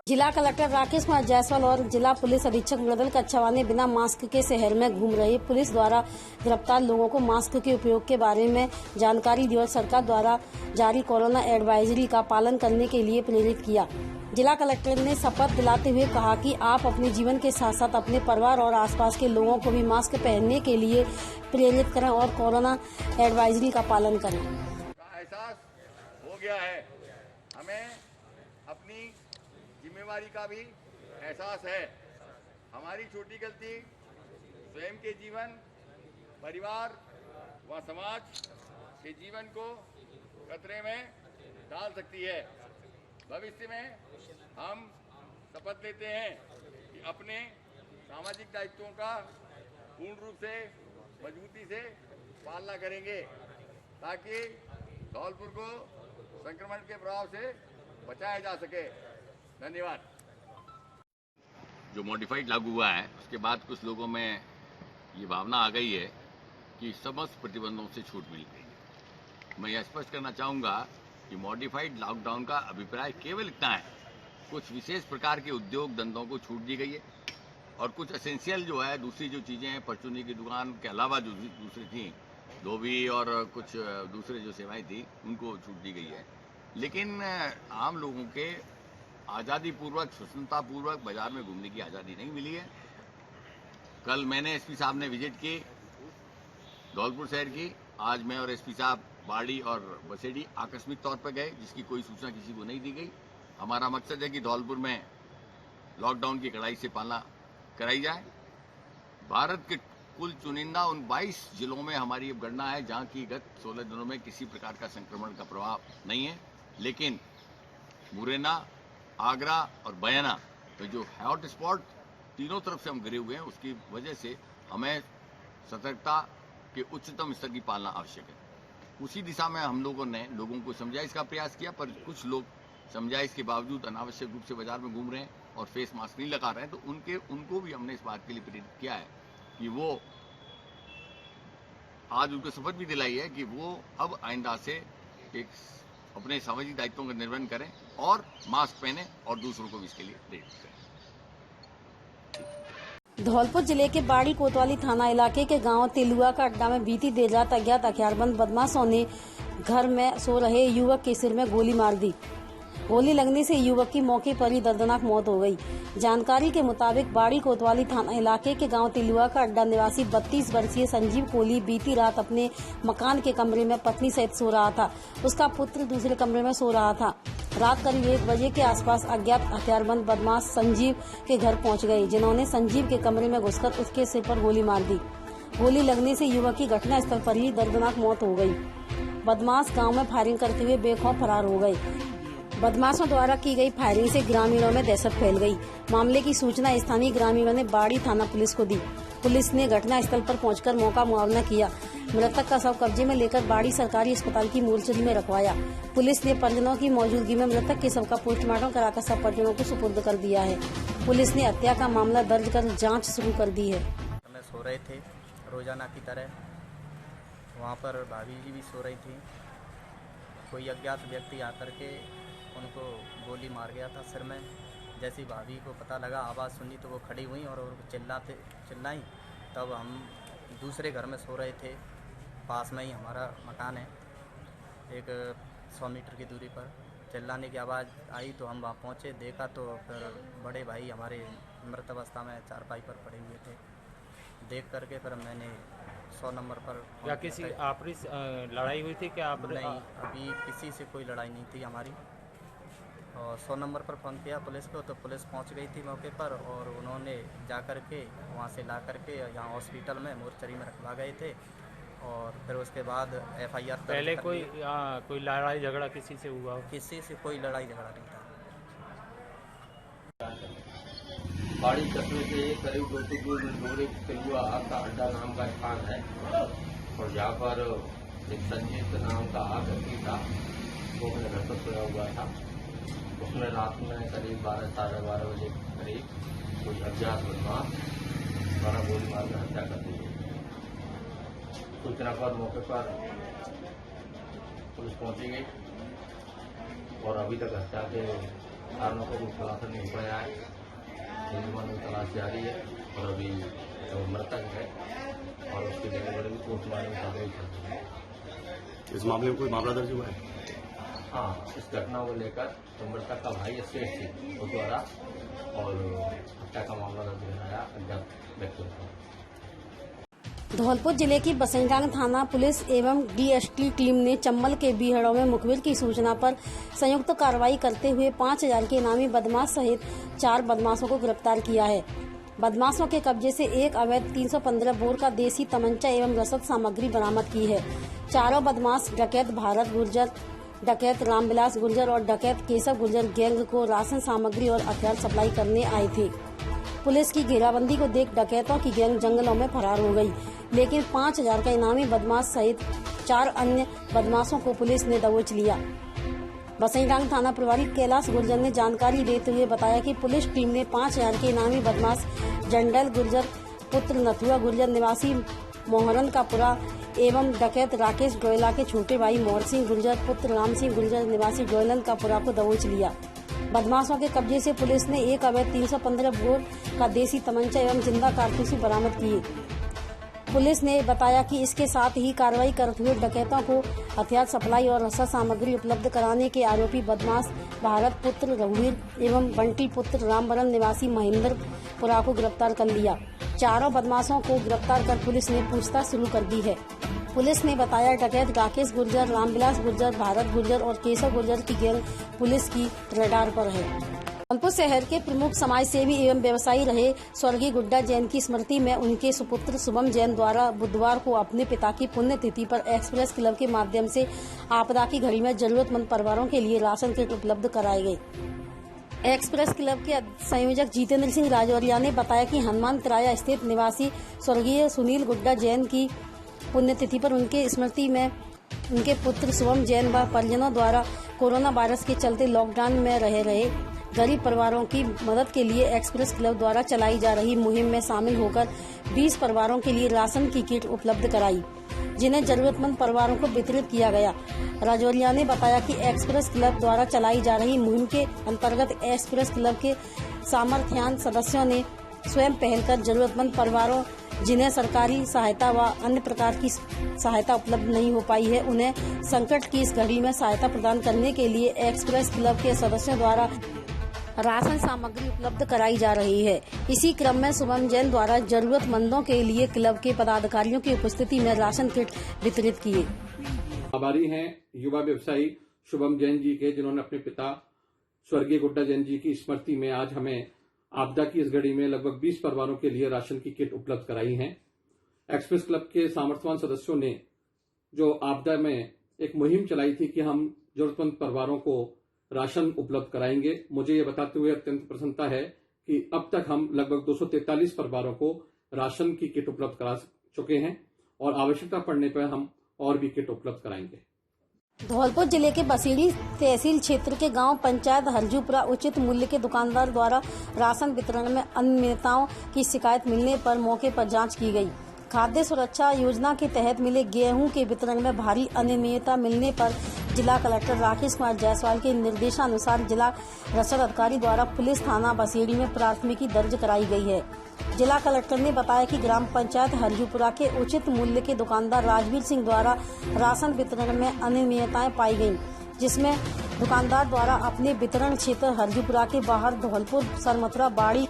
जिला कलेक्टर राकेश कुमार जायसवाल और जिला पुलिस अधीक्षक मृदुल कच्छावा ने बिना मास्क के शहर में घूम रहे पुलिस द्वारा गिरफ्तार लोगों को मास्क के उपयोग के बारे में जानकारी दी और सरकार द्वारा जारी कोरोना एडवाइजरी का पालन करने के लिए प्रेरित किया। जिला कलेक्टर ने शपथ दिलाते हुए कहा कि आप अपने जीवन के साथ साथ अपने परिवार और आसपास के लोगों को भी मास्क पहनने के लिए प्रेरित करें और कोरोना एडवाइजरी का पालन करें। एहसास हो गया है, हमें अपनी जिम्मेवारी का भी एहसास है। हमारी छोटी गलती स्वयं के जीवन, परिवार व समाज के जीवन को खतरे में डाल सकती है। भविष्य में हम शपथ लेते हैं कि अपने सामाजिक दायित्वों का पूर्ण रूप से मजबूती से पालना करेंगे ताकि धौलपुर को संक्रमण के प्रभाव से बचाया जा सके। धन्यवाद। जो मॉडिफाइड लागू हुआ है उसके बाद कुछ लोगों में ये भावना आ गई है कि समस्त प्रतिबंधों से छूट मिल गई है। मैं यह स्पष्ट करना चाहूंगा कि मॉडिफाइड लॉकडाउन का अभिप्राय केवल इतना है, कुछ विशेष प्रकार के उद्योग धंधों को छूट दी गई है और कुछ एसेंशियल जो है दूसरी जो चीजें हैं, परचूनी की दुकान के अलावा जो दूसरी थी, धोबी और कुछ दूसरे जो सेवाएं थी, उनको छूट दी गई है। लेकिन आम लोगों के आज़ादी पूर्वक, स्वतंत्रता पूर्वक बाजार में घूमने की आज़ादी नहीं मिली है। कल मैंने एसपी साहब ने विजिट की धौलपुर शहर की। आज मैं और एसपी साहब बाड़ी और बसेड़ी आकस्मिक तौर पर गए, जिसकी कोई सूचना किसी को नहीं दी गई। हमारा मकसद है कि धौलपुर में लॉकडाउन की कड़ाई से पालना कराई जाए। भारत के कुल चुनिंदा उन 22 जिलों में हमारी अब गणना है जहां की गत 16 दिनों में किसी प्रकार का संक्रमण का प्रभाव नहीं है। लेकिन मुरैना, आगरा और बयाना तो जो हॉट स्पॉट तीनों तरफ से हम घिरे हुए हैं, उसकी वजह से हमें सतर्कता के उच्चतम स्तर की पालना आवश्यक है। उसी दिशा में हम लोगों ने लोगों को समझाइश का प्रयास किया, पर कुछ लोग समझाइश के बावजूद अनावश्यक रूप से बाजार में घूम रहे हैं और फेस मास्क नहीं लगा रहे हैं। तो उनको भी हमने इस बात के लिए प्रेरित किया है कि वो आज उनको शपथ भी दिलाई है कि वो अब आइंदा से एक अपने सामाजिक दायित्वों का निर्वहन करें और मास्क पहने और दूसरों को भी इसके लिए प्रेरित करें। धौलपुर जिले के बाड़ी कोतवाली थाना इलाके के गांव तिलुआ का अड्डा में बीती देर रात अज्ञात हथियारबंद बदमाशों ने घर में सो रहे युवक के सिर में गोली मार दी। गोली लगने से युवक की मौके पर ही दर्दनाक मौत हो गई। जानकारी के मुताबिक बाड़ी कोतवाली थाना इलाके के गांव तिलुआ का अड्डा निवासी 32 वर्षीय संजीव कोहली बीती रात अपने मकान के कमरे में पत्नी सहित सो रहा था। उसका पुत्र दूसरे कमरे में सो रहा था। रात करीब 1 बजे के आसपास अज्ञात हथियारबंद बदमाश संजीव के घर पहुंच गए, जिन्होंने संजीव के कमरे में घुसकर उसके सिर पर गोली मार दी। गोली लगने से युवक की घटनास्थल पर ही दर्दनाक मौत हो गई। बदमाश गांव में फायरिंग करते हुए बेखौफ फरार हो गए। बदमाशों द्वारा की गई फायरिंग से ग्रामीणों में दहशत फैल गई। मामले की सूचना स्थानीय ग्रामीणों ने बाड़ी थाना पुलिस को दी। पुलिस ने घटनास्थल पर पहुंचकर मौका मुआयना किया। मृतक का शव कब्जे में लेकर बाड़ी सरकारी अस्पताल की मोर्चरी में रखवाया। पुलिस ने परिजनों की मौजूदगी में मृतक के शव का पोस्टमार्टम कराकर सब परिजनों को सुपुर्द कर दिया है। पुलिस ने हत्या का मामला दर्ज कर जाँच शुरू कर दी है। हमें सो रहे थे रोजाना की तरह, वहाँ पर भाभी जी भी सो रही थी। कोई अज्ञात व्यक्ति आकर के उनको गोली मार गया था सिर में। जैसी भाभी को पता लगा, आवाज़ सुनी तो वो खड़ी हुई और चिल्लाई। तब हम दूसरे घर में सो रहे थे, पास में ही हमारा मकान है, एक 100 मीटर की दूरी पर। चिल्लाने की आवाज़ आई तो हम वहाँ पहुँचे, देखा तो फिर बड़े भाई हमारे मृत अवस्था में चारपाई पर पड़े हुए थे। देख करके फिर मैंने 100 नंबर पर क्या किसी आपसी लड़ाई हुई थी क्या? आप नहीं, अभी किसी से कोई लड़ाई नहीं थी हमारी। और 100 नंबर पर फ़ोन किया पुलिस को, तो पुलिस पहुंच गई थी मौके पर और उन्होंने जा कर के वहाँ से ला कर के यहाँ हॉस्पिटल में मोर्चरी में रखवा गए थे। और फिर उसके बाद FIR पहले कोई लड़ाई झगड़ा किसी से हुआ? किसी से कोई लड़ाई झगड़ा नहीं था। बाड़ी कस्बे से करीब 2 दूर एक तिलुआ का अड्डा नाम का स्थान है और यहाँ पर एक संजीव नाम का व्यक्ति था, वो अपने घर पर सोया हुआ था। उसमें रात में करीब 12 साढ़े 12 बजे करीब कोई अज्ञात बदमाश द्वारा गोली मारकर हत्या कर दी। सूचना पर मौके पर पुलिस पहुंची गई और अभी तक हत्या के कारणों का कोई खुलासा नहीं हो पाया है। मुलजिमानों की तलाश जारी है और अभी जो मृतक है और उसके डेड बॉडी भी पोस्टमार्टम कार्रवाई चल रही है। इस मामले में कोई मामला दर्ज हुआ है? हाँ, इस घटना को लेकर तो मृतक का भाई एस्टेट थी वो द्वारा और हत्या का मामला दर्ज कराया अज्ञात व्यक्तियों को। धौलपुर जिले की बसंगांग थाना पुलिस एवं डीएसटी टीम ने चम्बल के बीहड़ों में मुखबिर की सूचना पर संयुक्त कार्रवाई करते हुए 5000 के इनामी बदमाश सहित 4 बदमाशों को गिरफ्तार किया है। बदमाशों के कब्जे से एक अवैध 315 बोर का देसी तमंचा एवं रसद सामग्री बरामद की है। चारों बदमाश डकैत भारत गुर्जर, डकैत रामविलास गुर्जर और डकैत केशव गुर्जर गैंग को राशन सामग्री और हथियार सप्लाई करने आए थे। पुलिस की घेराबंदी को देख डकैतों की गैंग जंगलों में फरार हो गई, लेकिन 5000 का इनामी बदमाश सहित 4 अन्य बदमाशों को पुलिस ने दबोच लिया। बसईडांग थाना प्रभारी कैलाश गुर्जर ने जानकारी देते हुए बताया कि पुलिस टीम ने 5000 के इनामी बदमाश जंडल गुर्जर पुत्र नथुआ गुर्जर निवासी मोहरन का पुरा एवं डकैत राकेश गोयला के छोटे भाई मोहर सिंह गुर्जर पुत्र राम सिंह गुर्जर निवासी गोयलन का पुरा को दबोच लिया। बदमाशों के कब्जे से पुलिस ने एक अवैध 315 बोर का देसी तमंचा एवं जिंदा कारतूस बरामद किए। पुलिस ने बताया कि इसके साथ ही कार्रवाई करते हुए डकैतों को हथियार सप्लाई और रसद सामग्री उपलब्ध कराने के आरोपी बदमाश भारत पुत्र रघुवीर एवं बंटी पुत्र रामबरन निवासी महेंद्रपुरा को गिरफ्तार कर लिया। चारों बदमाशों को गिरफ्तार कर पुलिस ने पूछताछ शुरू कर दी है। पुलिस ने बताया डकैत राकेश गुर्जर, रामविलास गुर्जर, भारत गुर्जर और केशव गुर्जर की गैंग पुलिस की रडार पर है। धौलपुर शहर के प्रमुख समाजसेवी एवं व्यवसायी रहे स्वर्गीय गुड्डा जैन की स्मृति में उनके सुपुत्र शुभम जैन द्वारा बुधवार को अपने पिता की पुण्यतिथि पर एक्सप्रेस क्लब के माध्यम से आपदा की घड़ी में जरूरतमंद परिवारों के लिए राशन किट उपलब्ध कराए गए। एक्सप्रेस क्लब के संयोजक जितेंद्र सिंह राजौरिया ने बताया कि हनुमान तिराया स्थित निवासी स्वर्गीय सुनील गुड्डा जैन की पुण्यतिथि पर उनके स्मृति में उनके पुत्र शुभम जैन व परिजनों द्वारा कोरोना वायरस के चलते लॉकडाउन में रहे गरीब परिवारों की मदद के लिए एक्सप्रेस क्लब द्वारा चलाई जा रही मुहिम में शामिल होकर 20 परिवारों के लिए राशन की किट उपलब्ध कराई, जिन्हें जरूरतमंद परिवारों को वितरित किया गया। राजौरिया ने बताया कि एक्सप्रेस क्लब द्वारा चलाई जा रही मुहिम के अंतर्गत एक्सप्रेस क्लब के सामर्थ्यवान सदस्यों ने स्वयं पहल कर जरूरतमंद परिवारों जिन्हें सरकारी सहायता व अन्य प्रकार की सहायता उपलब्ध नहीं हो पाई है, उन्हें संकट की इस घड़ी में सहायता प्रदान करने के लिए एक्सप्रेस क्लब के सदस्यों द्वारा राशन सामग्री उपलब्ध कराई जा रही है। इसी क्रम में शुभम जैन द्वारा जरूरतमंदों के लिए क्लब के पदाधिकारियों की उपस्थिति में राशन किट वितरित किए। आभारी हैं युवा व्यवसायी शुभम जैन जी के, जिन्होंने अपने पिता स्वर्गीय गुड्डा जैन जी की स्मृति में आज हमें आपदा की इस घड़ी में लगभग 20 परिवारों के लिए राशन की किट उपलब्ध कराई है। एक्सप्रेस क्लब के सामर्थ्यवान सदस्यों ने जो आपदा में एक मुहिम चलाई थी कि हम जरूरतमंद परिवारों को राशन उपलब्ध कराएंगे, मुझे ये बताते हुए अत्यंत प्रसन्नता है कि अब तक हम लगभग 243 परिवारों को राशन की किट उपलब्ध करा चुके हैं और आवश्यकता पड़ने पर हम और भी किट उपलब्ध कराएंगे। धौलपुर जिले के बसीड़ी तहसील क्षेत्र के गांव पंचायत हरजूपुरा उचित मूल्य के दुकानदार द्वारा राशन वितरण में अनियमितताओं की शिकायत मिलने पर मौके पर जांच की गई। खाद्य सुरक्षा योजना के तहत मिले गेहूं के वितरण में भारी अनियमितता मिलने पर जिला कलेक्टर राकेश कुमार जायसवाल के निर्देशानुसार जिला रसद अधिकारी द्वारा पुलिस थाना बसीड़ी में प्राथमिकी दर्ज कराई गई है। जिला कलेक्टर ने बताया कि ग्राम पंचायत हरजूपुरा के उचित मूल्य के दुकानदार राजवीर सिंह द्वारा राशन वितरण में अनियमितताएं पाई गयी, जिसमें दुकानदार द्वारा अपने वितरण क्षेत्र हरजूपुरा के बाहर धौलपुर सरमथुरा बाड़ी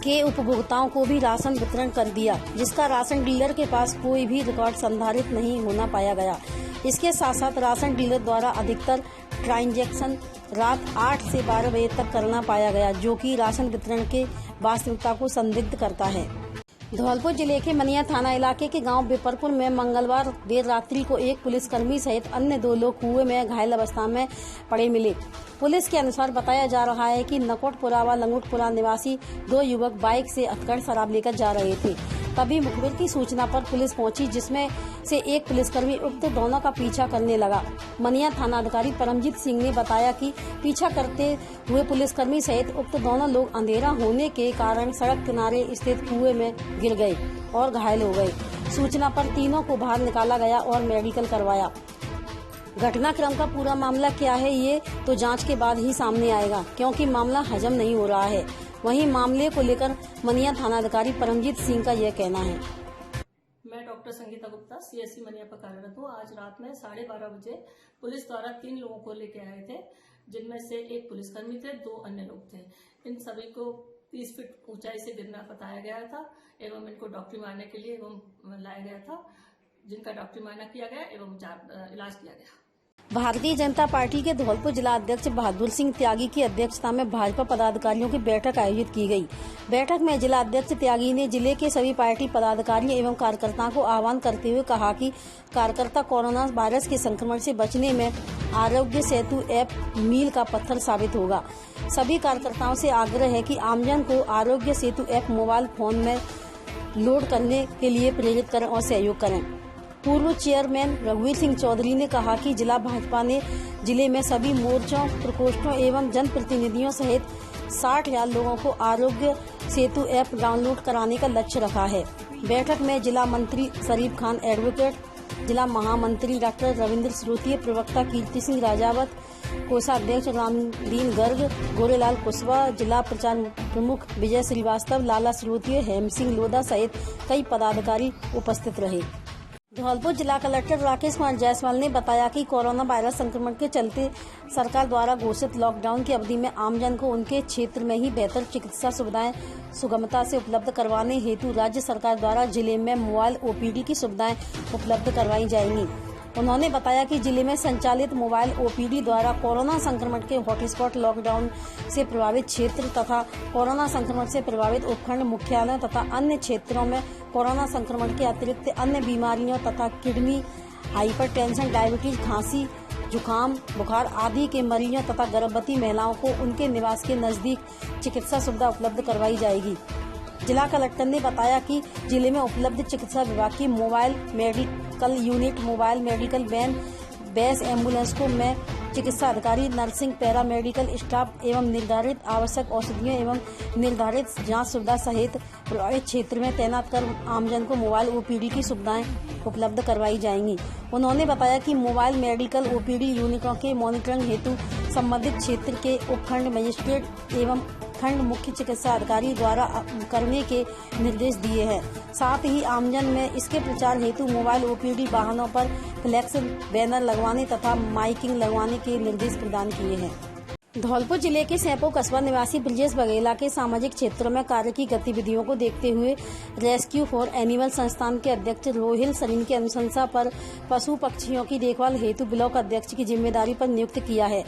के उपभोक्ताओं को भी राशन वितरण कर दिया, जिसका राशन डीलर के पास कोई भी रिकॉर्ड संधारित नहीं होना पाया गया। इसके साथ साथ राशन डीलर द्वारा अधिकतर ट्रांजैक्शन रात 8 से 12 बजे तक करना पाया गया, जो कि राशन वितरण के वास्तविकता को संदिग्ध करता है। धौलपुर जिले के मनिया थाना इलाके के गांव बेपरपुर में मंगलवार देर रात्रि को एक पुलिसकर्मी सहित अन्य 2 लोग कुएं में घायल अवस्था में पड़े मिले। पुलिस के अनुसार बताया जा रहा है कि नकोटपुरा व लंगोटपुरा निवासी 2 युवक बाइक से अधकड़ शराब लेकर जा रहे थे। तभी मुखबिर की सूचना पर पुलिस पहुंची, जिसमें से एक पुलिसकर्मी उक्त दोनों का पीछा करने लगा। मनिया थानाधिकारी परमजीत सिंह ने बताया कि पीछा करते हुए पुलिसकर्मी सहित उक्त दोनों लोग अंधेरा होने के कारण सड़क किनारे स्थित कुएं में गिर गए और घायल हो गए। सूचना पर तीनों को बाहर निकाला गया और मेडिकल करवाया। घटनाक्रम का पूरा मामला क्या है ये तो जांच के बाद ही सामने आएगा, क्योंकि मामला हजम नहीं हो रहा है। वहीं मामले को लेकर मनिया थानाधिकारी परमजीत सिंह का यह कहना है। मैं डॉक्टर संगीता गुप्ता CSC मनिया पर कार्यरत हूँ। आज रात में 12:30 बजे पुलिस द्वारा 3 लोगों को लेके आए थे, जिनमें से एक पुलिसकर्मी थे, 2 अन्य लोग थे। इन सभी को 30 फीट ऊंचाई से गिरना बताया गया था एवं इनको डॉक्टरी मारने के लिए एवं लाया गया था, जिनका डॉक्टरी मारना किया गया एवं इलाज किया गया। भारतीय जनता पार्टी के धौलपुर जिला अध्यक्ष बहादुर सिंह त्यागी की अध्यक्षता में भाजपा पदाधिकारियों की बैठक आयोजित की गई। बैठक में जिला अध्यक्ष त्यागी ने जिले के सभी पार्टी पदाधिकारियों एवं कार्यकर्ताओं को आह्वान करते हुए कहा कि कार्यकर्ता कोरोना वायरस के संक्रमण से बचने में आरोग्य सेतु ऐप मील का पत्थर साबित होगा। सभी कार्यकर्ताओं से आग्रह है कि आमजन को Aarogya Setu app mobile phone में लोड करने के लिए प्रेरित करें और सहयोग करें। पूर्व चेयरमैन रघुवीर सिंह चौधरी ने कहा कि जिला भाजपा ने जिले में सभी मोर्चों, प्रकोष्ठों एवं जनप्रतिनिधियों सहित 60,000 लोगों को आरोग्य सेतु ऐप डाउनलोड कराने का लक्ष्य रखा है। बैठक में जिला मंत्री शरीफ खान एडवोकेट, जिला महामंत्री डॉक्टर रविंद्र स्रोतिये, प्रवक्ता कीर्ति सिंह राजावत, कोषाध्यक्ष रामदीन गर्ग, गोरेलाल कुशवाहा, जिला प्रचार प्रमुख विजय श्रीवास्तव, लाला स्रोतिये, हेम सिंह लोधा सहित कई पदाधिकारी उपस्थित रहे। धौलपुर जिला कलेक्टर राकेश कुमार जायसवाल ने बताया कि कोरोना वायरस संक्रमण के चलते सरकार द्वारा घोषित लॉकडाउन की अवधि में आमजन को उनके क्षेत्र में ही बेहतर चिकित्सा सुविधाएं सुगमता से उपलब्ध करवाने हेतु राज्य सरकार द्वारा जिले में मोबाइल OPD की सुविधाएं उपलब्ध करवाई जाएंगी। उन्होंने बताया कि जिले में संचालित मोबाइल OPD द्वारा कोरोना संक्रमण के हॉटस्पॉट, लॉकडाउन से प्रभावित क्षेत्र तथा कोरोना संक्रमण से प्रभावित उपखंड मुख्यालयों तथा अन्य क्षेत्रों में कोरोना संक्रमण के अतिरिक्त अन्य बीमारियों तथा किडनी, हाइपरटेंशन, डायबिटीज, खांसी, जुकाम, बुखार आदि के मरीजों तथा गर्भवती महिलाओं को उनके निवास के नजदीक चिकित्सा सुविधा उपलब्ध करवाई जाएगी। जिला कलेक्टर ने बताया कि जिले में उपलब्ध चिकित्सा विभाग की mobile medical unit, mobile medical van, base ambulance को में चिकित्सा अधिकारी, नर्सिंग, पैरा मेडिकल स्टाफ एवं निर्धारित आवश्यक औषधियों एवं निर्धारित जांच सुविधा सहित प्रभावित क्षेत्र में तैनात कर आमजन को मोबाइल OPD की सुविधाएं उपलब्ध करवाई जाएंगी। उन्होंने बताया कि मोबाइल मेडिकल OPD यूनिटों के मॉनिटरिंग हेतु संबंधित क्षेत्र के उपखंड मजिस्ट्रेट एवं खंड मुख्य चिकित्सा अधिकारी द्वारा करने के निर्देश दिए हैं। साथ ही आमजन में इसके प्रचार हेतु मोबाइल OPD वाहनों पर फ्लैक्स बैनर लगवाने तथा माइकिंग लगवाने के निर्देश प्रदान किए हैं। धौलपुर जिले के सैंपो कस्बा निवासी ब्रजेश बघेला के सामाजिक क्षेत्रों में कार्य की गतिविधियों को देखते हुए रेस्क्यू फॉर एनिमल संस्थान के अध्यक्ष रोहिल सरीन की अनुशंसा पर पशु पक्षियों की देखभाल हेतु ब्लॉक अध्यक्ष की जिम्मेदारी पर नियुक्त किया है।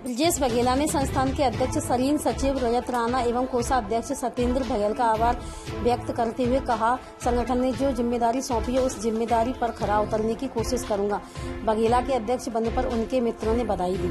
ब्रजेश बघेला ने संस्थान के अध्यक्ष सरीन, सचिव रजत राणा एवं कोषाध्यक्ष सत्येंद्र बघेल का आभार व्यक्त करते हुए कहा, संगठन ने जो जिम्मेदारी सौंपी है उस जिम्मेदारी पर खरा उतरने की कोशिश करूंगा। बघेला के अध्यक्ष बनने पर उनके मित्रों ने बधाई दी।